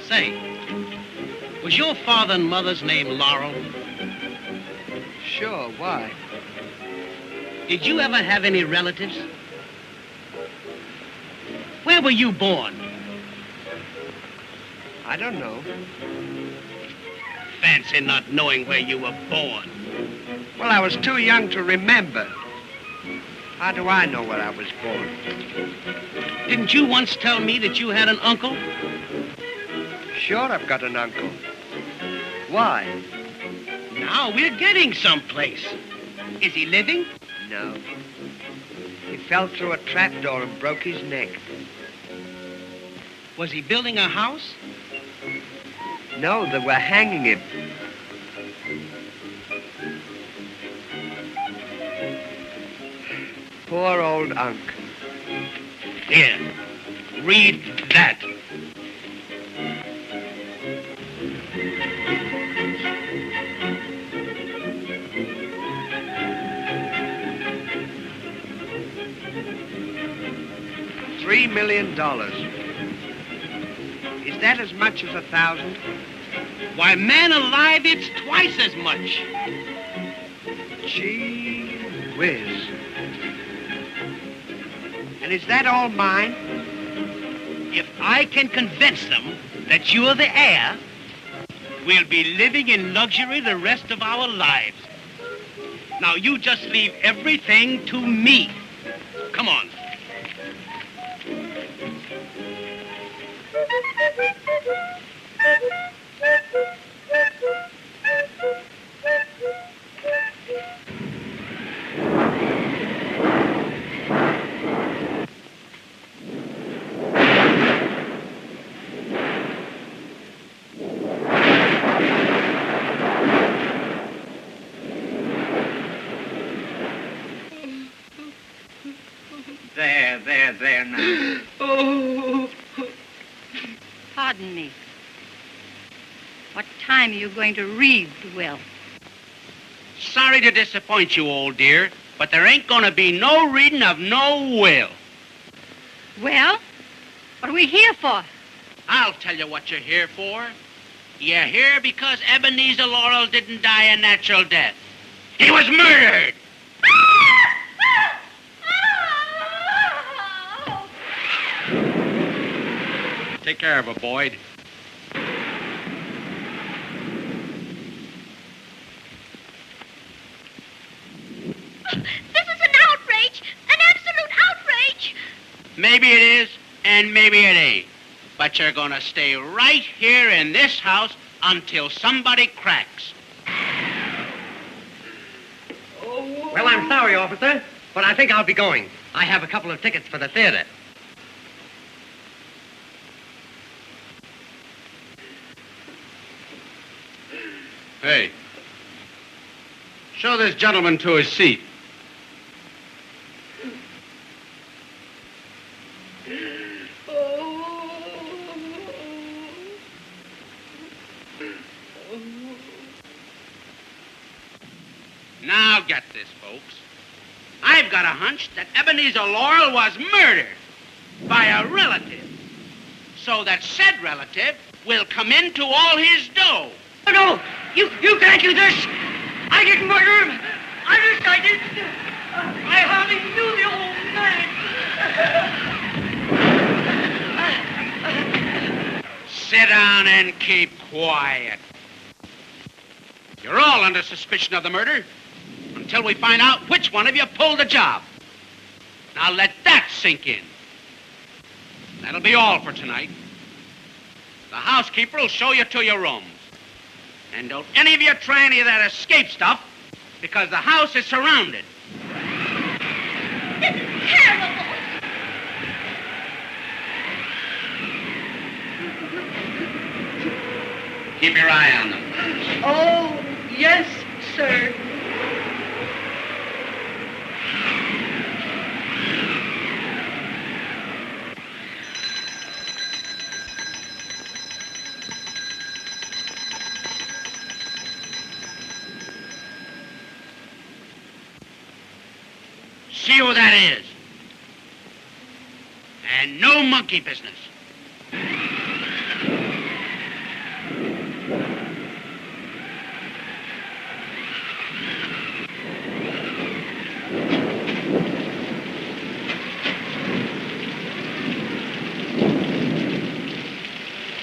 Say, was your father and mother's name Laurel? Sure, why? Did you ever have any relatives? Where were you born? I don't know. Fancy not knowing where you were born. Well, I was too young to remember. How do I know where I was born? Didn't you once tell me that you had an uncle? Sure, I've got an uncle. Why? Now we're getting someplace. Is he living? No. He fell through a trapdoor and broke his neck. Was he building a house? No, they were hanging him. Poor old Unc. Here, read that. $3 million. Is that as much as 1,000? Why, man alive, it's twice as much. Gee whiz. And is that all mine? If I can convince them that you're the heir, we'll be living in luxury the rest of our lives. Now, you just leave everything to me. Come on. There now. Oh. Pardon me. What time are you going to read the will? Sorry to disappoint you, old dear, but there ain't gonna be no reading of no will. Well, what are we here for? I'll tell you what you're here for. You're here because Ebenezer Laurel didn't die a natural death. He was murdered! Take care of her, Boyd. This is an outrage! An absolute outrage! Maybe it is, and maybe it ain't. But you're gonna stay right here in this house until somebody cracks. Well, I'm sorry, officer, but I think I'll be going. I have a couple of tickets for the theater. Hey, show this gentleman to his seat. Now get this, folks. I've got a hunch that Ebenezer Laurel was murdered by a relative, so that said relative will come into all his dough. No, you can't do this. I didn't murder him. I wish I did. I hardly knew the old man. Sit down and keep quiet. You're all under suspicion of the murder until we find out which one of you pulled the job. Now let that sink in. That'll be all for tonight. The housekeeper will show you to your rooms. And don't any of you try any of that escape stuff, because the house is surrounded. This is terrible! Keep your eye on them. Oh, yes, sir. See who that is. And no monkey business.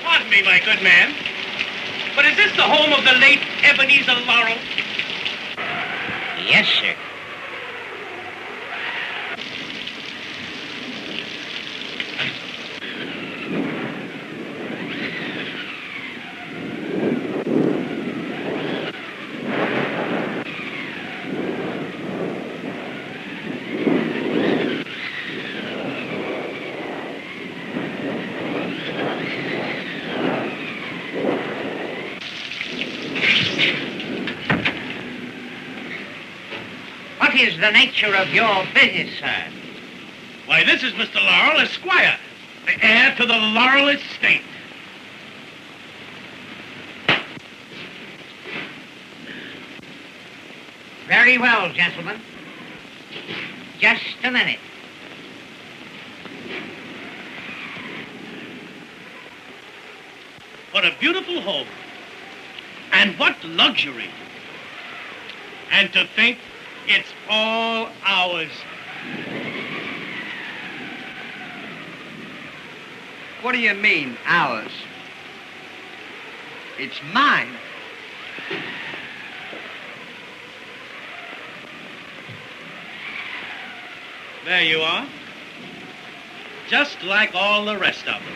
Pardon me, my good man, but is this the home of the late Ebenezer Laurel? Yes, sir. What is the nature of your business, sir? Why, this is Mr. Laurel, Esquire, the heir to the Laurel estate. Very well, gentlemen. Just a minute. What a beautiful home. And what luxury. And to think it's all ours. What do you mean, ours? It's mine. There you are. Just like all the rest of them.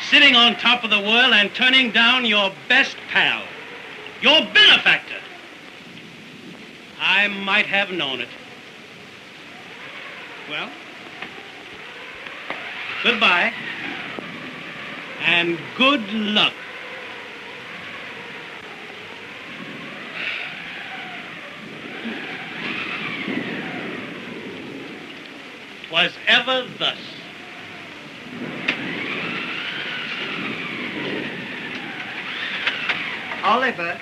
Sitting on top of the world and turning down your best pal, your benefactor. I might have known it. Well, goodbye, and good luck. Was ever thus. Oliver.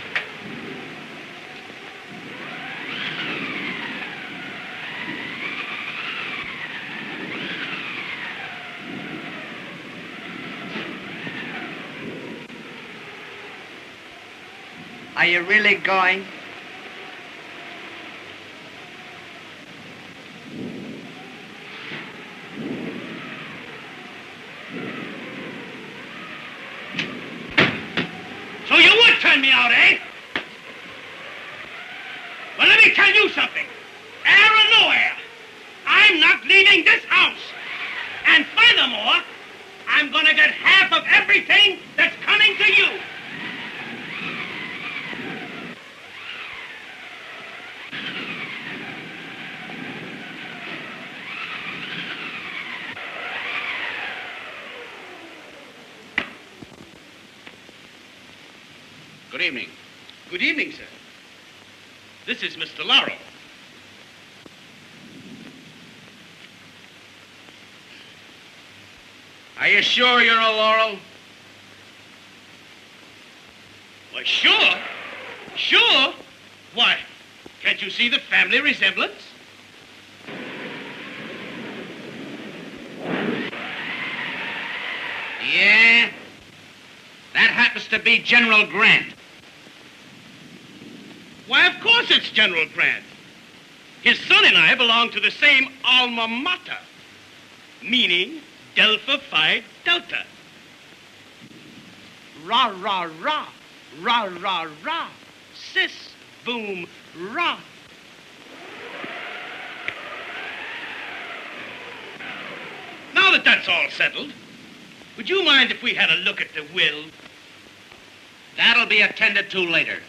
Are you really going? So you would turn me out, eh? Well, let me tell you something. Air or no air, I'm not leaving this house. And furthermore, I'm going to get half of everything that's coming to you. Good evening. Good evening, sir. This is Mr. Laurel. Are you sure you're a Laurel? Why, sure. Sure. Why, can't you see the family resemblance? Yeah. That happens to be General Grant. Why, of course it's General Grant. His son and I belong to the same alma mater, meaning Delta Phi Delta. Rah, rah, rah. Rah, rah, rah. Sis, boom, rah. Now that that's all settled, would you mind if we had a look at the will? That'll be attended to later.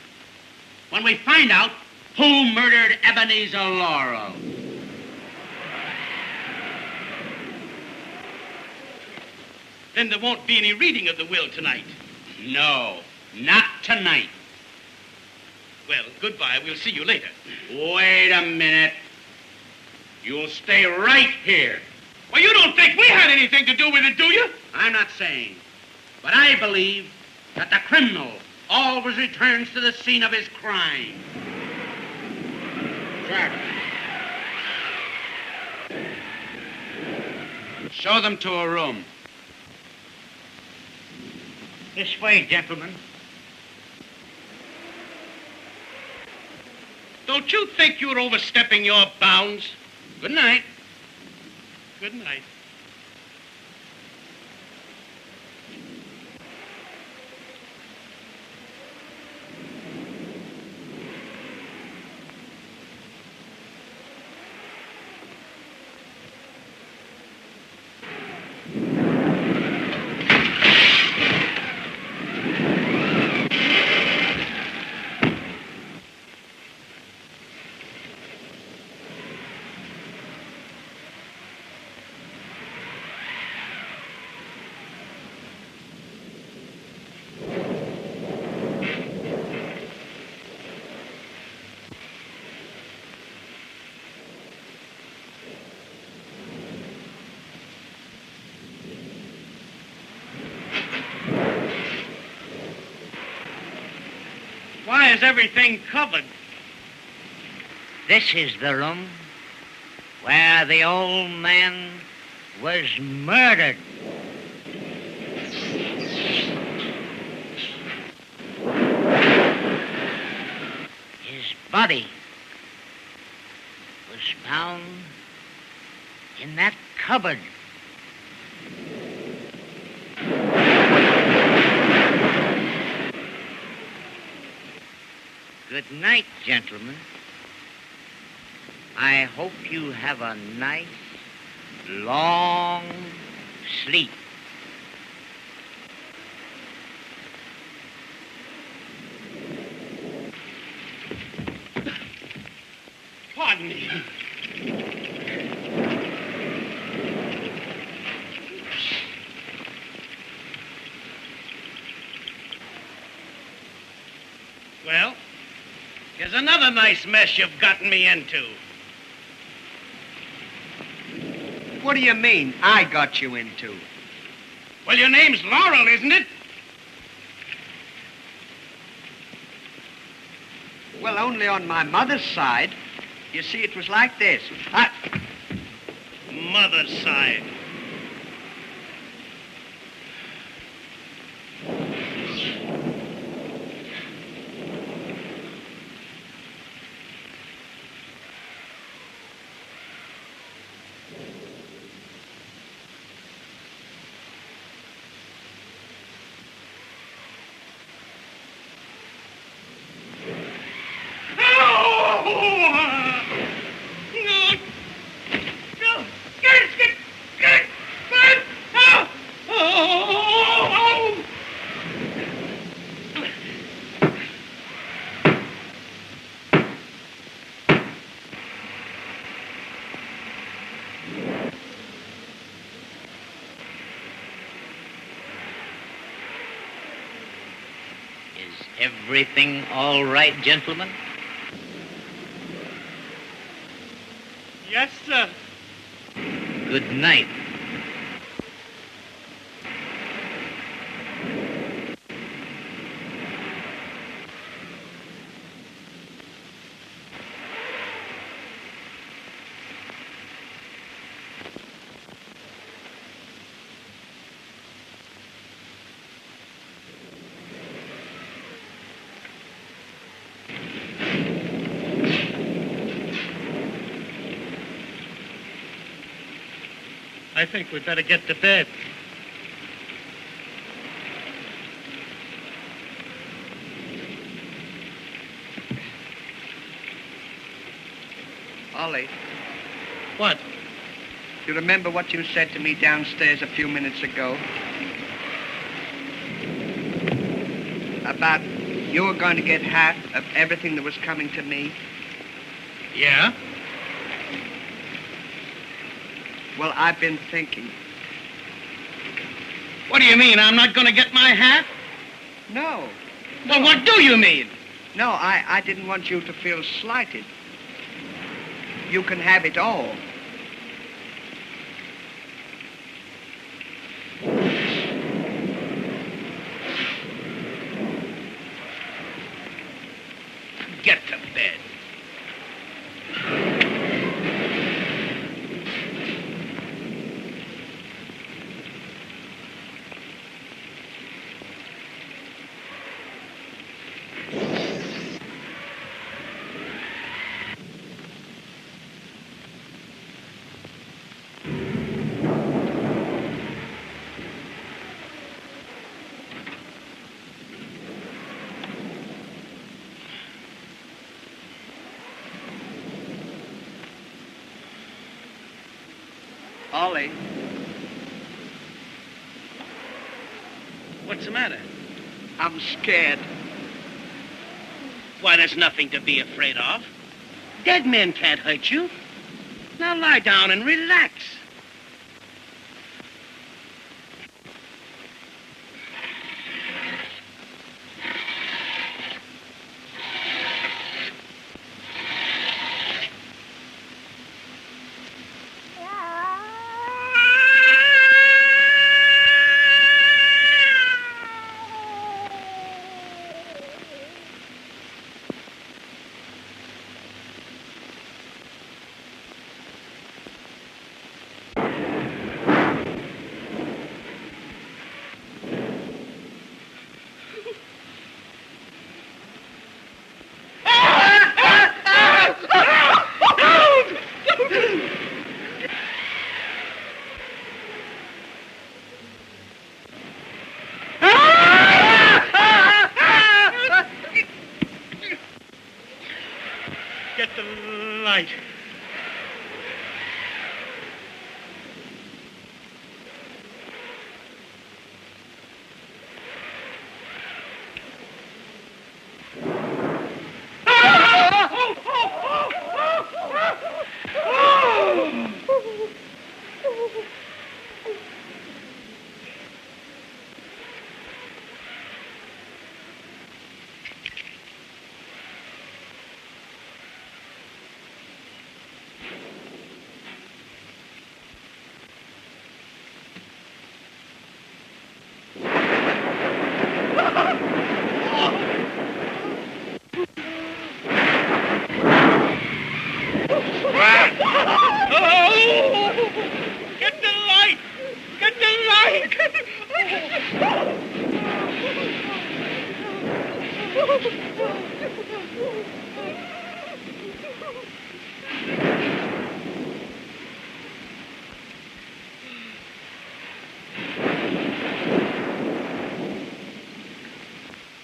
When we find out who murdered Ebenezer Laurel. Then there won't be any reading of the will tonight. No, not tonight. Well, goodbye. We'll see you later. Wait a minute. You'll stay right here. Well, you don't think we had anything to do with it, do you? I'm not saying, but I believe that the criminal always returns to the scene of his crime. Sure. Show them to a room. This way, gentlemen. Don't you think you're overstepping your bounds? Good night. Good night. Why is everything covered? This is the room where the old man was murdered. His body was found in that cupboard. Good night, gentlemen. I hope you have a nice, long sleep. Pardon me. Well, here's another nice mess you've gotten me into. What do you mean, I got you into? Well, your name's Laurel, isn't it? Well, only on my mother's side. You see, it was like this. Mother's side. Everything all right, gentlemen? Yes, sir. Good night. I think we'd better get to bed. Ollie, What? you remember what you said to me downstairs a few minutes ago? About you were going to get half of everything that was coming to me? Yeah? Well, I've been thinking. What do you mean? I'm not going to get my half? No. Well, what do you mean? No, I didn't want you to feel slighted. You can have it all. Get to bed. Ollie, What's the matter? I'm scared. Why, there's nothing to be afraid of. Dead men can't hurt you. Now lie down and relax. Get the light. Get the light! Get the light!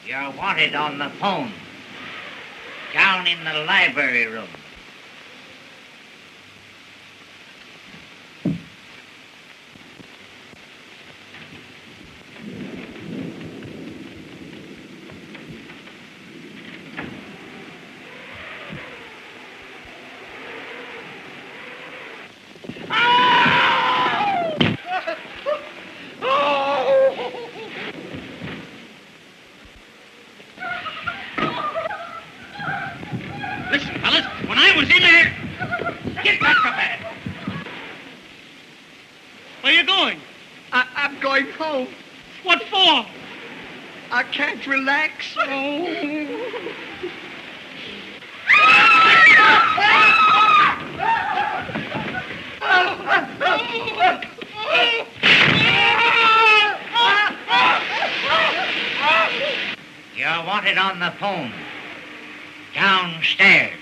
You're wanted on the phone. Down in the library room. going home. What for? I can't relax. You're wanted on the phone. Downstairs.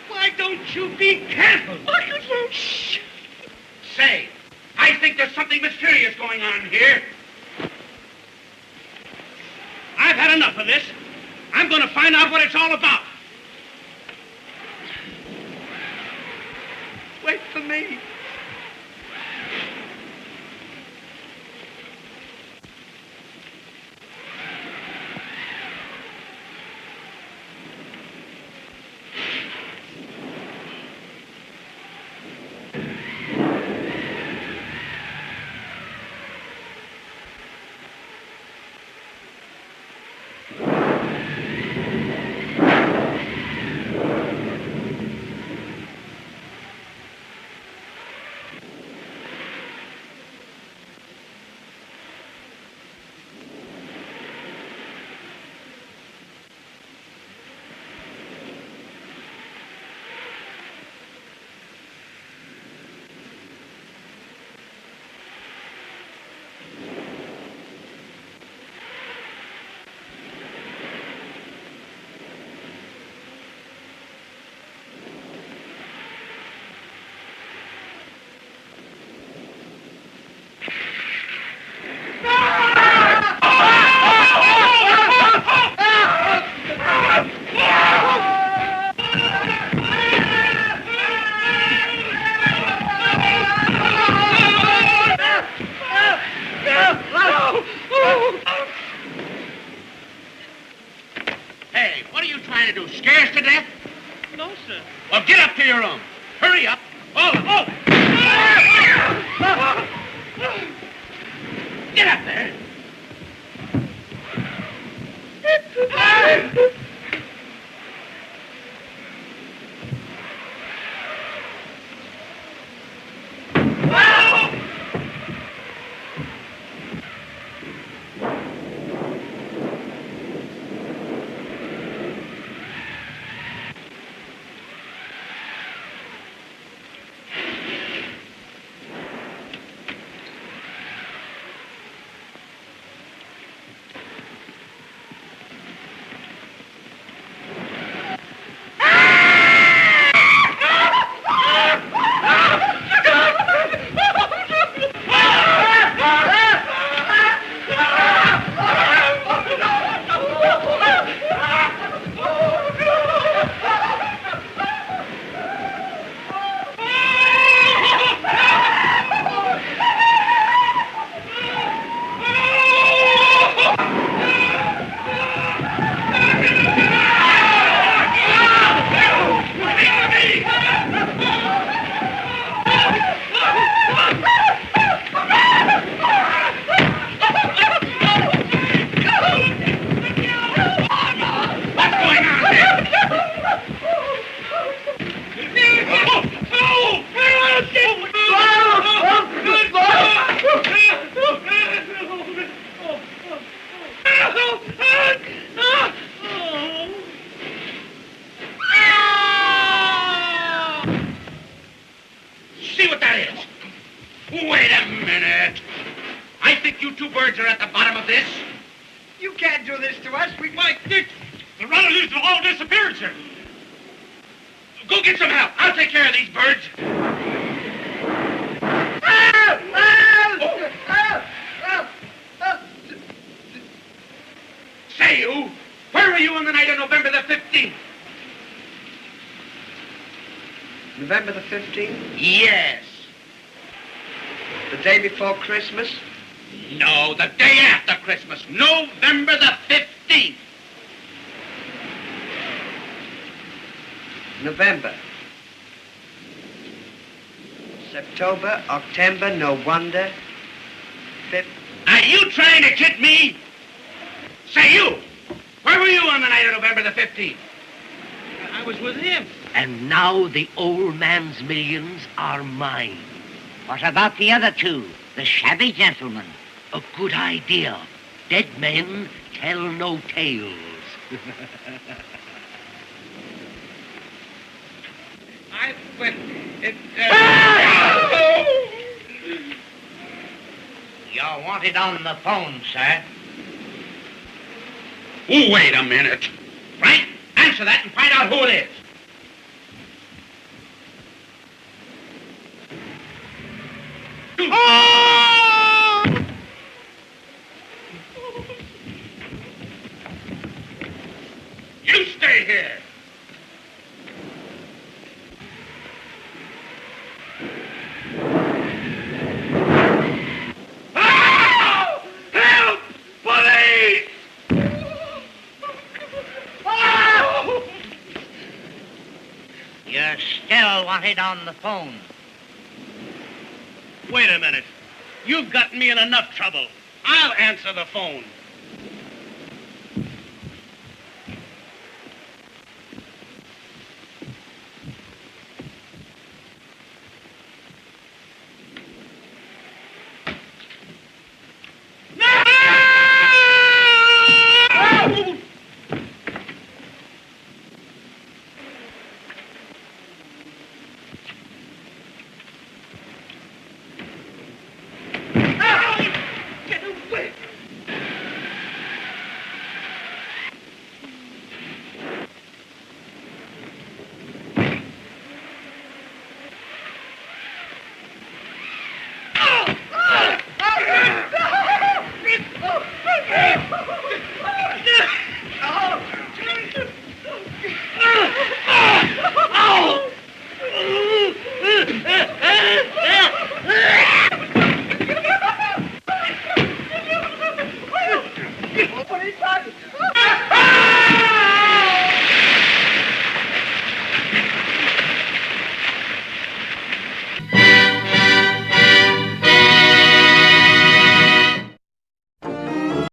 Why don't you be careful? Shh. Say, I think there's something mysterious going on here. I've had enough of this. I'm going to find out what it's all about. Wait for me. Hey, what are you trying to do? Scare us to death? No, sir. Well, get up to your room. Hurry up. Oh! Get up there. See what that is? Wait a minute. I think you two birds are at the bottom of this. You can't do this to us. Why, Dick, the relatives have all disappeared, sir. Go get some help. I'll take care of these birds. Say, you, where were you on the night of November the 15th? November the 15th? Yes. The day before Christmas? No, the day after Christmas, November the 15th. November. September, October, no wonder. Are you trying to kid me? Say, you! Where were you on the night of November the 15th? I was with him. And now the old man's millions are mine. What about the other two? The shabby gentlemen? A good idea. Dead men tell no tales. I went... You're wanted on the phone, sir. Oh, wait a minute. Frank, answer that and find out who it is. You stay here. Ah! Help! Police! Ah! You're still wanted on the phone. Wait a minute. You've gotten me in enough trouble. I'll answer the phone.